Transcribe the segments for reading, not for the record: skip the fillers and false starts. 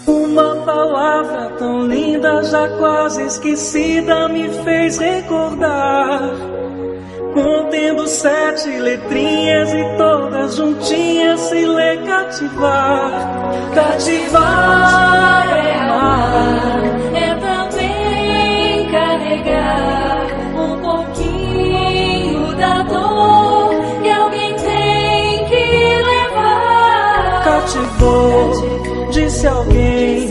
Uma palavra tão linda, já quase esquecida, me fez recordar. Contendo 7 letrinhas e todas juntinhas se lê cativar. Cativar é amar, é também carregar um pouquinho da dor que alguém tem que levar. Cativou, disse alguém,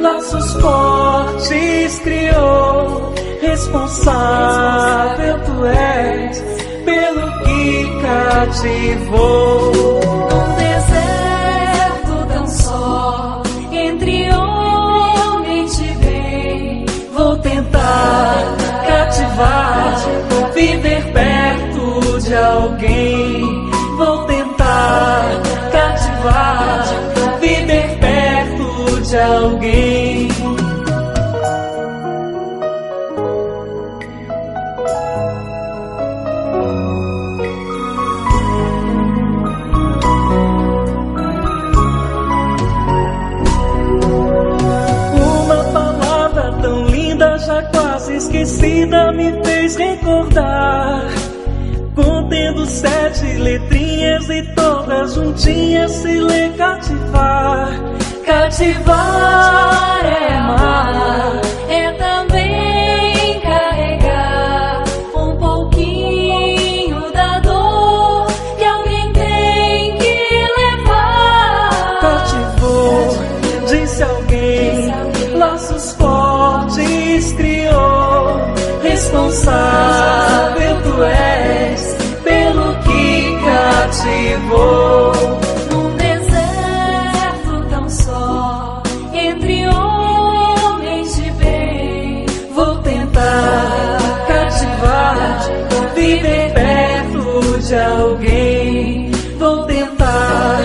laços fortes criou. Responsável tu és pelo que cativou. Num deserto tão só, entre homem te bem, vou tentar cativar, viver perto de alguém. Vou tentar cativar, viver perto de alguém. Esquecida me fez recordar. Contendo 7 letrinhas e todas juntinhas se lê cativar. Cativar é amar, é também carregar um pouquinho da dor que alguém tem que levar. Cativou, disse alguém, laços fortes criou. Responsável tu és pelo que cativou. Num deserto tão só, entre homens de bem, vou tentar cativar, viver perto de alguém. Vou tentar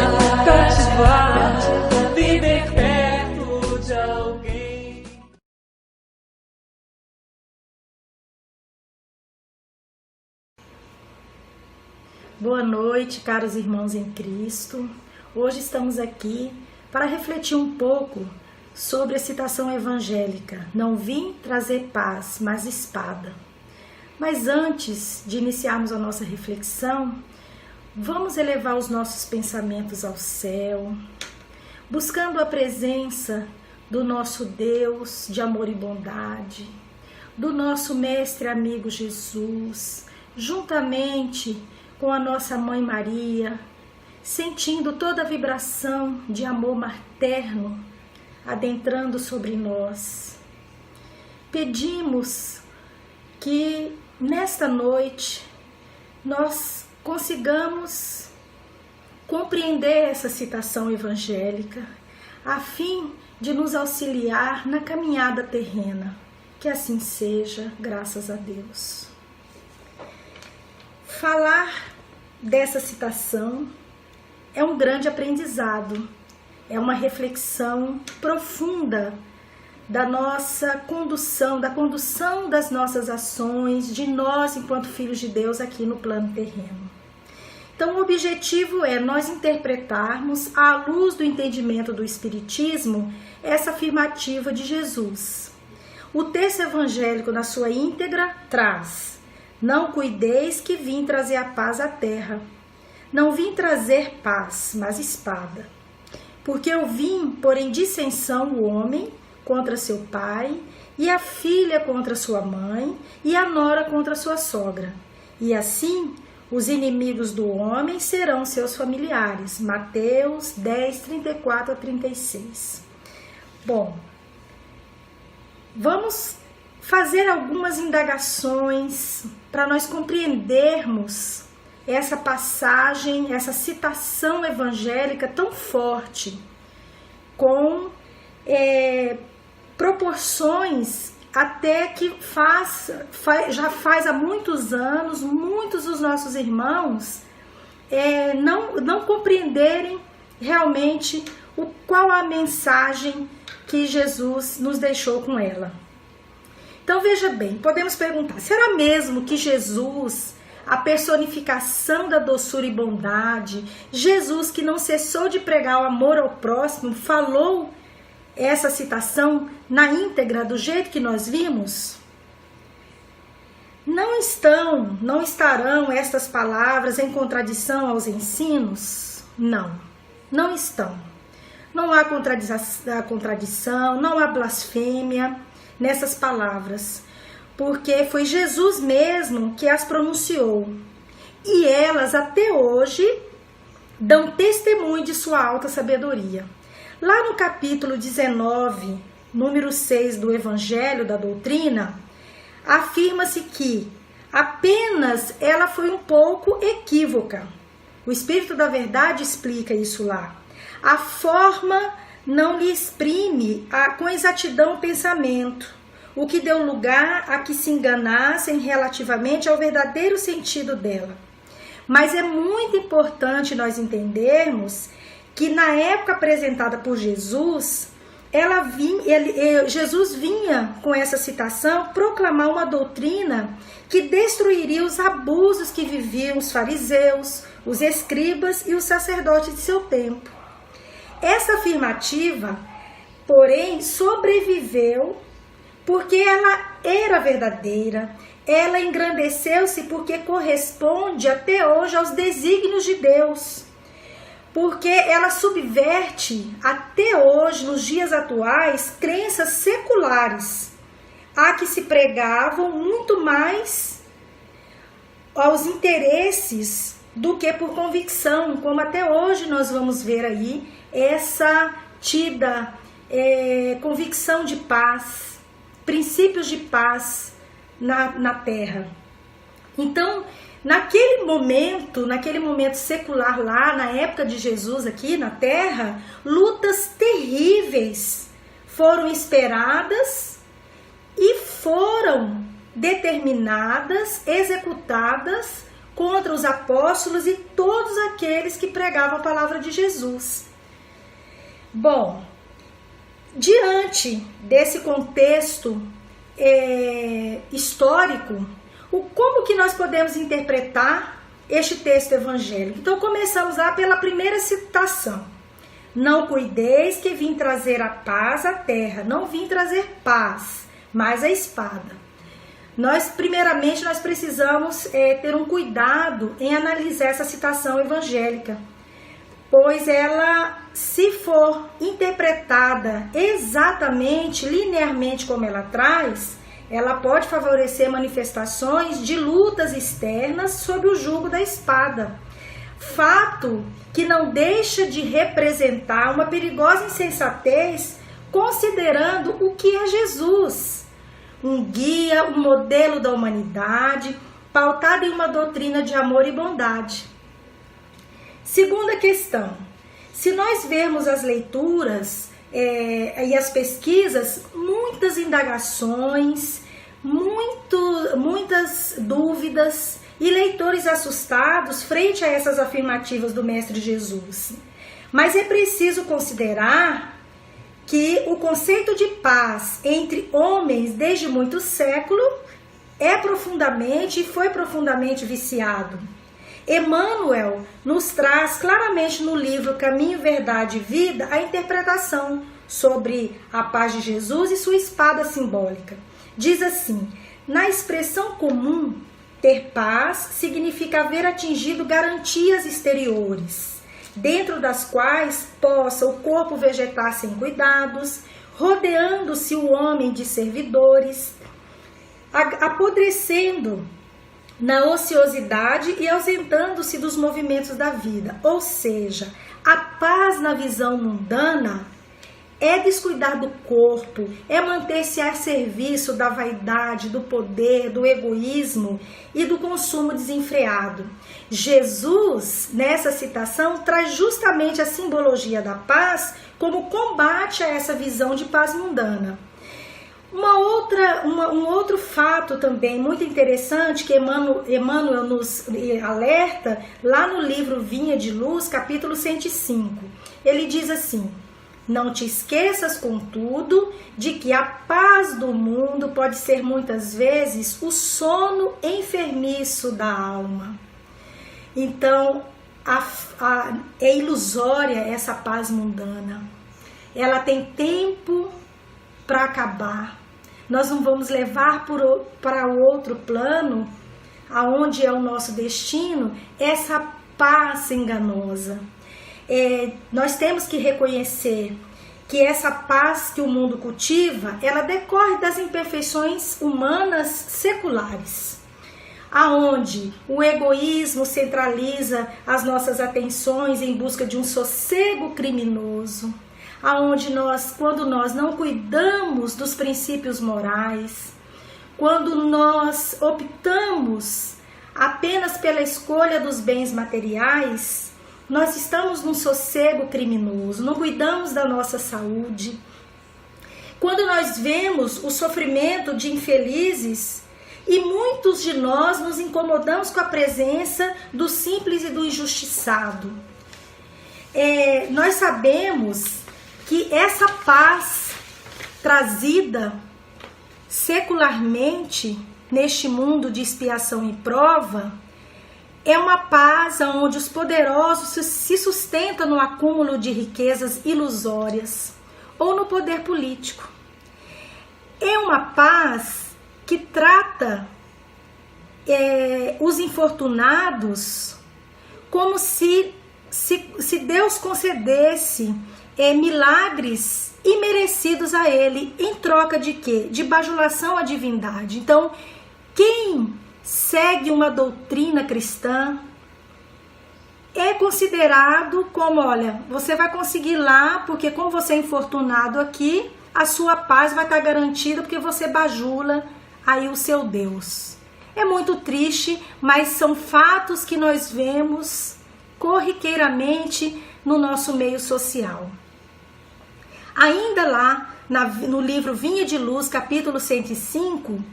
cativar, viver perto de alguém. Boa noite, caros irmãos em Cristo. Hoje estamos aqui para refletir um pouco sobre a citação evangélica: não vim trazer paz, mas espada. Mas antes de iniciarmos a nossa reflexão, vamos elevar os nossos pensamentos ao céu, buscando a presença do nosso Deus de amor e bondade, do nosso mestre amigo Jesus, juntamente com a nossa Mãe Maria, sentindo toda a vibração de amor materno adentrando sobre nós. Pedimos que nesta noite nós consigamos compreender essa citação evangélica a fim de nos auxiliar na caminhada terrena. Que assim seja, graças a Deus. Falar dessa citação é um grande aprendizado, é uma reflexão profunda da nossa condução, da condução das nossas ações, de nós enquanto filhos de Deus aqui no plano terreno. Então o objetivo é nós interpretarmos, à luz do entendimento do Espiritismo, essa afirmativa de Jesus. O texto evangélico na sua íntegra traz: não cuideis que vim trazer a paz à terra. Não vim trazer paz, mas espada. Porque eu vim pôr em dissensão o homem contra seu pai, e a filha contra sua mãe, e a nora contra sua sogra. E assim, os inimigos do homem serão seus familiares. Mateus 10, 34 a 36. Bom, vamos fazer algumas indagações para nós compreendermos essa passagem, essa citação evangélica tão forte, com proporções até que já faz há muitos anos, muitos dos nossos irmãos não compreenderem realmente qual a mensagem que Jesus nos deixou com ela. Então veja bem, podemos perguntar, será mesmo que Jesus, a personificação da doçura e bondade, Jesus que não cessou de pregar o amor ao próximo, falou essa citação na íntegra do jeito que nós vimos? Não estarão estas palavras em contradição aos ensinos? Não estão. Não há contradição, não há blasfêmia nessas palavras, porque foi Jesus mesmo que as pronunciou. E elas até hoje dão testemunho de sua alta sabedoria. Lá no capítulo 19, número 6 do Evangelho da Doutrina, afirma-se que apenas ela foi um pouco equívoca. O Espírito da Verdade explica isso lá. A forma não lhe exprime com exatidão o pensamento, o que deu lugar a que se enganassem relativamente ao verdadeiro sentido dela. Mas é muito importante nós entendermos que na época apresentada por Jesus, Jesus vinha com essa citação proclamar uma doutrina que destruiria os abusos que viviam os fariseus, os escribas e os sacerdotes de seu tempo. Essa afirmativa, porém, sobreviveu porque ela era verdadeira, ela engrandeceu-se porque corresponde até hoje aos desígnios de Deus, porque ela subverte até hoje, nos dias atuais, crenças seculares, a que se pregavam muito mais aos interesses do que por convicção, como até hoje nós vamos ver aí essa tida convicção de paz, princípios de paz na terra. Então, naquele momento secular lá, na época de Jesus aqui na terra, lutas terríveis foram esperadas e foram determinadas, executadas contra os apóstolos e todos aqueles que pregavam a palavra de Jesus. Bom, diante desse contexto histórico, como que nós podemos interpretar este texto evangélico? Então começamos lá pela primeira citação. Não cuideis que vim trazer a paz à terra. Não vim trazer paz, mas a espada. Primeiramente, nós precisamos ter um cuidado em analisar essa citação evangélica, pois ela, se for interpretada exatamente, linearmente como ela traz, ela pode favorecer manifestações de lutas externas sob o jugo da espada. Fato que não deixa de representar uma perigosa insensatez, considerando o que é Jesus. Um guia, um modelo da humanidade, pautado em uma doutrina de amor e bondade. Segunda questão. Se nós vermos as leituras e as pesquisas, muitas indagações, muitas dúvidas e leitores assustados frente a essas afirmativas do Mestre Jesus. Mas é preciso considerar que o conceito de paz entre homens desde muito século foi profundamente viciado. Emmanuel nos traz claramente no livro Caminho, Verdade e Vida a interpretação sobre a paz de Jesus e sua espada simbólica. Diz assim: na expressão comum, ter paz significa haver atingido garantias exteriores, dentro das quais possa o corpo vegetar sem cuidados, rodeando-se o homem de servidores, apodrecendo na ociosidade e ausentando-se dos movimentos da vida. Ou seja, a paz na visão mundana é descuidar do corpo, é manter-se a serviço da vaidade, do poder, do egoísmo e do consumo desenfreado. Jesus, nessa citação, traz justamente a simbologia da paz como combate a essa visão de paz mundana. Um outro fato também muito interessante que Emmanuel nos alerta lá no livro Vinha de Luz, capítulo 105. Ele diz assim: Não te esqueças, contudo, de que a paz do mundo pode ser muitas vezes o sono enfermiço da alma. Então, é ilusória essa paz mundana. Ela tem tempo para acabar. Nós não vamos levar para outro plano, aonde é o nosso destino, essa paz enganosa. Nós temos que reconhecer que essa paz que o mundo cultiva, ela decorre das imperfeições humanas seculares, aonde o egoísmo centraliza as nossas atenções em busca de um sossego criminoso, aonde quando nós não cuidamos dos princípios morais, quando nós optamos apenas pela escolha dos bens materiais, nós estamos num sossego criminoso, não cuidamos da nossa saúde. Quando nós vemos o sofrimento de infelizes, e muitos de nós nos incomodamos com a presença do simples e do injustiçado. Nós sabemos que essa paz trazida secularmente neste mundo de expiação e prova é uma paz onde os poderosos se sustentam no acúmulo de riquezas ilusórias ou no poder político. É uma paz que trata os infortunados como se Deus concedesse milagres imerecidos a ele, em troca de quê? De bajulação à divindade. Então, quem segue uma doutrina cristã é considerado como, olha, você vai conseguir lá, porque como você é infortunado aqui, a sua paz vai estar garantida porque você bajula aí o seu Deus. É muito triste, mas são fatos que nós vemos corriqueiramente no nosso meio social. Ainda lá, no livro Vinha de Luz, capítulo 105,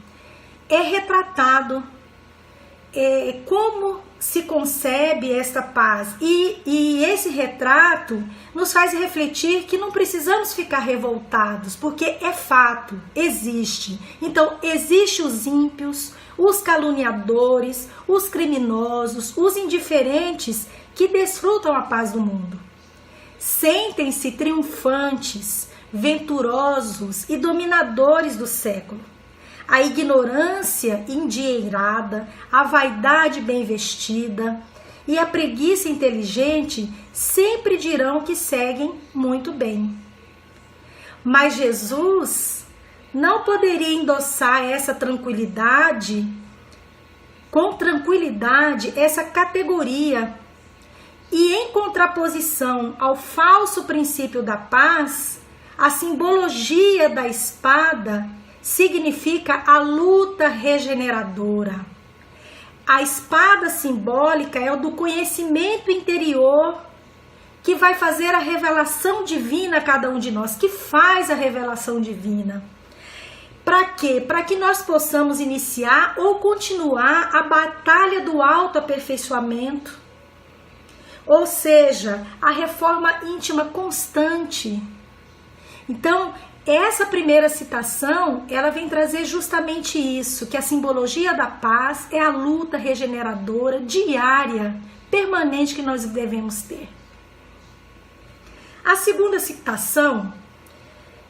é retratado como se concebe esta paz. E esse retrato nos faz refletir que não precisamos ficar revoltados, porque é fato, existe. Então, existe os ímpios, os caluniadores, os criminosos, os indiferentes que desfrutam a paz do mundo. Sentem-se triunfantes, venturosos e dominadores do século. A ignorância endinheirada, a vaidade bem vestida e a preguiça inteligente sempre dirão que seguem muito bem. Mas Jesus não poderia endossar essa tranquilidade, com tranquilidade, essa categoria. E em contraposição ao falso princípio da paz, a simbologia da espada significa a luta regeneradora. A espada simbólica é o do conhecimento interior que vai fazer a revelação divina a cada um de nós, que faz a revelação divina. Para quê? Para que nós possamos iniciar ou continuar a batalha do autoaperfeiçoamento, ou seja, a reforma íntima constante. Então, essa primeira citação, ela vem trazer justamente isso, que a simbologia da paz é a luta regeneradora diária, permanente que nós devemos ter. A segunda citação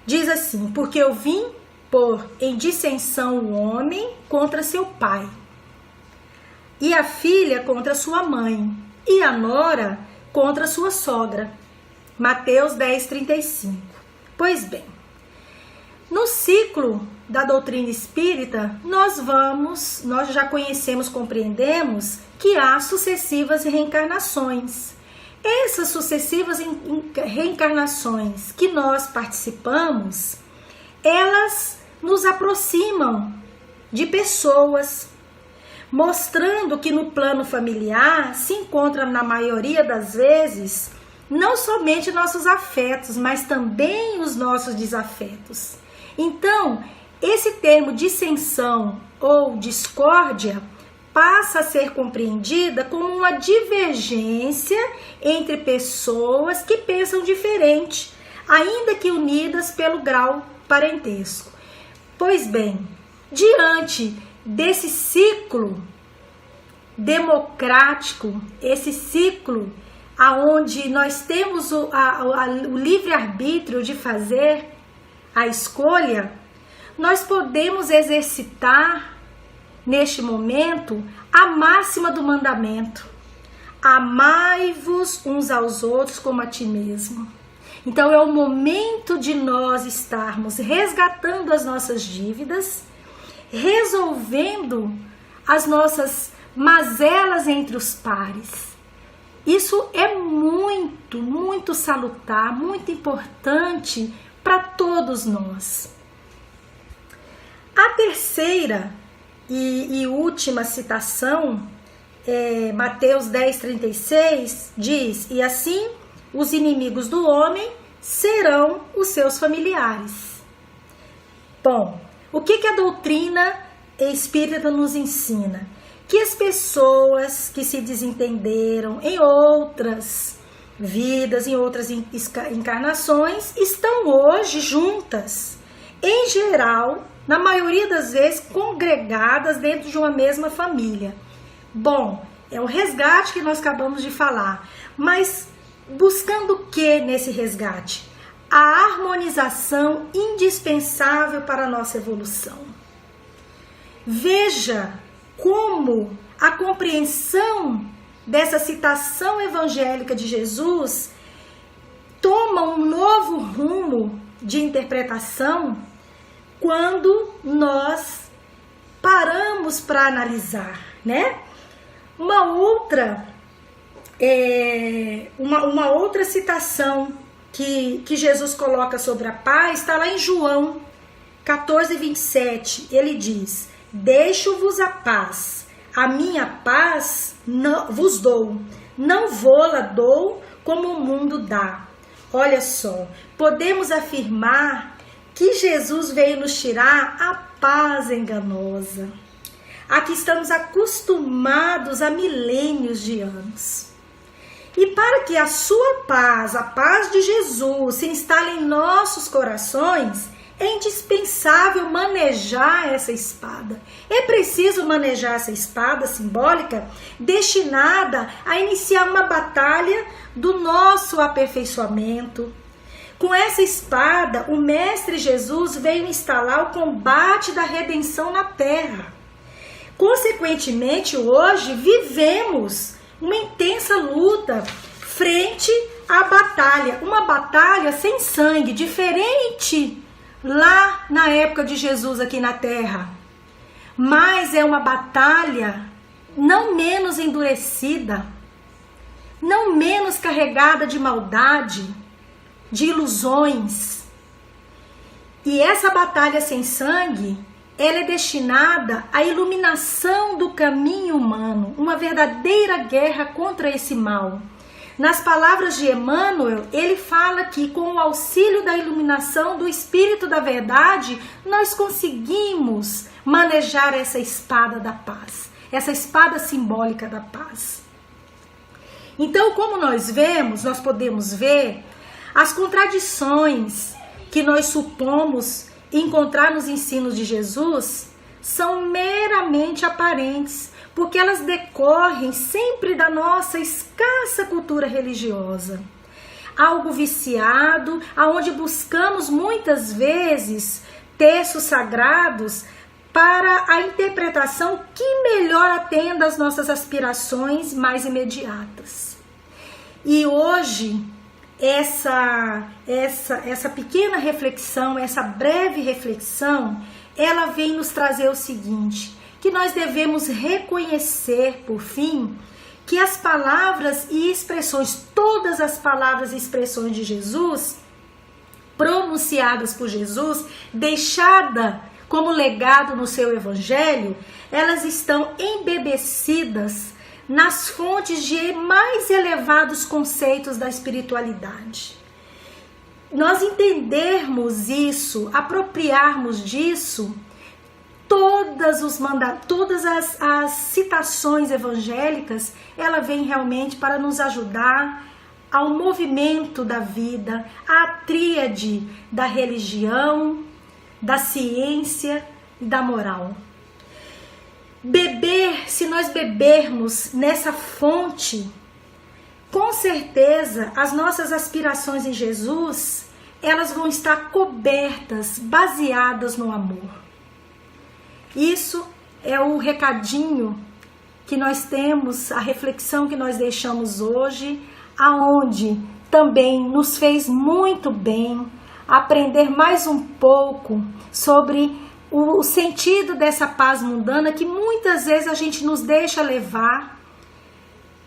diz assim: porque eu vim pôr em dissensão o homem contra seu pai, e a filha contra sua mãe, e a nora contra sua sogra. Mateus 10:35. Pois bem, no ciclo da doutrina espírita, nós já conhecemos, compreendemos que há sucessivas reencarnações. Essas sucessivas reencarnações que nós participamos, elas nos aproximam de pessoas, mostrando que no plano familiar se encontra, na maioria das vezes, não somente nossos afetos, mas também os nossos desafetos. Então, esse termo dissensão ou discórdia passa a ser compreendida como uma divergência entre pessoas que pensam diferente, ainda que unidas pelo grau parentesco. Pois bem, diante desse ciclo democrático, esse ciclo aonde nós temos o livre-arbítrio de fazer a escolha, nós podemos exercitar neste momento a máxima do mandamento: amai-vos uns aos outros como a ti mesmo. Então é o momento de nós estarmos resgatando as nossas dívidas, resolvendo as nossas mazelas entre os pares. Isso é muito, muito salutar, muito importante para todos nós. A terceira e última citação, Mateus 10:36, diz: e assim os inimigos do homem serão os seus familiares. Bom, o que a doutrina espírita nos ensina? Que as pessoas que se desentenderam em outras vidas, em outras encarnações, estão hoje juntas, em geral, na maioria das vezes, congregadas dentro de uma mesma família. Bom, é o resgate que nós acabamos de falar, mas buscando o que nesse resgate? A harmonização indispensável para a nossa evolução. Veja como a compreensão dessa citação evangélica de Jesus toma um novo rumo de interpretação quando nós paramos para analisar, né? Uma outra citação que Jesus coloca sobre a paz está lá em João 14:27. Ele diz: deixo-vos a paz, a minha paz vos dou, não vou-la dou como o mundo dá. Olha só, podemos afirmar que Jesus veio nos tirar a paz enganosa, a que estamos acostumados há milênios de anos. E para que a sua paz, a paz de Jesus, se instale em nossos corações, é indispensável manejar essa espada. É preciso manejar essa espada simbólica destinada a iniciar uma batalha do nosso aperfeiçoamento. Com essa espada, o Mestre Jesus veio instalar o combate da redenção na terra. Consequentemente, hoje vivemos uma intensa luta frente à batalha. Uma batalha sem sangue, diferente lá na época de Jesus aqui na terra. Mas é uma batalha não menos endurecida, não menos carregada de maldade, de ilusões. E essa batalha sem sangue, ela é destinada à iluminação do caminho humano, uma verdadeira guerra contra esse mal. Nas palavras de Emmanuel, ele fala que com o auxílio da iluminação do Espírito da Verdade, nós conseguimos manejar essa espada da paz, essa espada simbólica da paz. Então, como nós podemos ver as contradições que nós supomos encontrar nos ensinos de Jesus são meramente aparentes, porque elas decorrem sempre da nossa escassa cultura religiosa. Algo viciado, aonde buscamos muitas vezes textos sagrados para a interpretação que melhor atenda às nossas aspirações mais imediatas. E hoje, essa pequena reflexão, essa breve reflexão, ela vem nos trazer o seguinte: que nós devemos reconhecer, por fim, que as palavras e expressões, todas as palavras e expressões de Jesus, pronunciadas por Jesus, deixada como legado no seu evangelho, elas estão embebecidas nas fontes de mais elevados conceitos da espiritualidade. Nós entendermos isso, apropriarmos disso, todas as citações evangélicas, ela vem realmente para nos ajudar ao movimento da vida, à tríade da religião, da ciência e da moral. Beber, se nós bebermos nessa fonte, com certeza as nossas aspirações em Jesus, elas vão estar cobertas, baseadas no amor. Isso é o recadinho que nós temos, a reflexão que nós deixamos hoje, aonde também nos fez muito bem aprender mais um pouco sobre o sentido dessa paz mundana que muitas vezes a gente nos deixa levar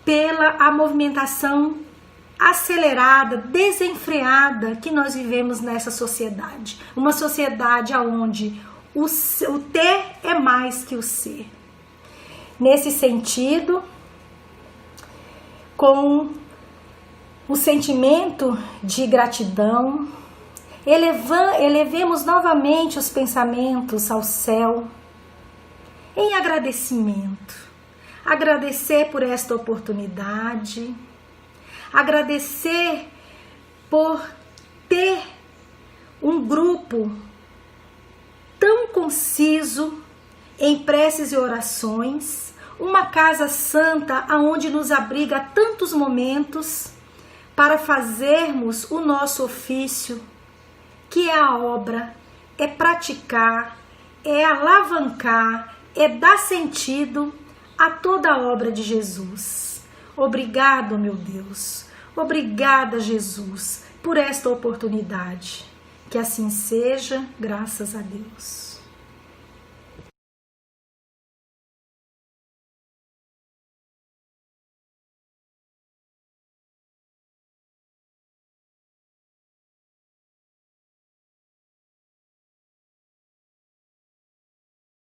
pela a movimentação acelerada, desenfreada que nós vivemos nessa sociedade. Uma sociedade onde o ter é mais que o ser. Nesse sentido, com o sentimento de gratidão, elevemos novamente os pensamentos ao céu em agradecimento. Agradecer por esta oportunidade, agradecer por ter um grupo tão conciso em preces e orações, uma casa santa aonde nos abriga tantos momentos para fazermos o nosso ofício, que é a obra, é praticar, é alavancar, é dar sentido a toda a obra de Jesus. Obrigado, meu Deus. Obrigada, Jesus, por esta oportunidade. Que assim seja, graças a Deus.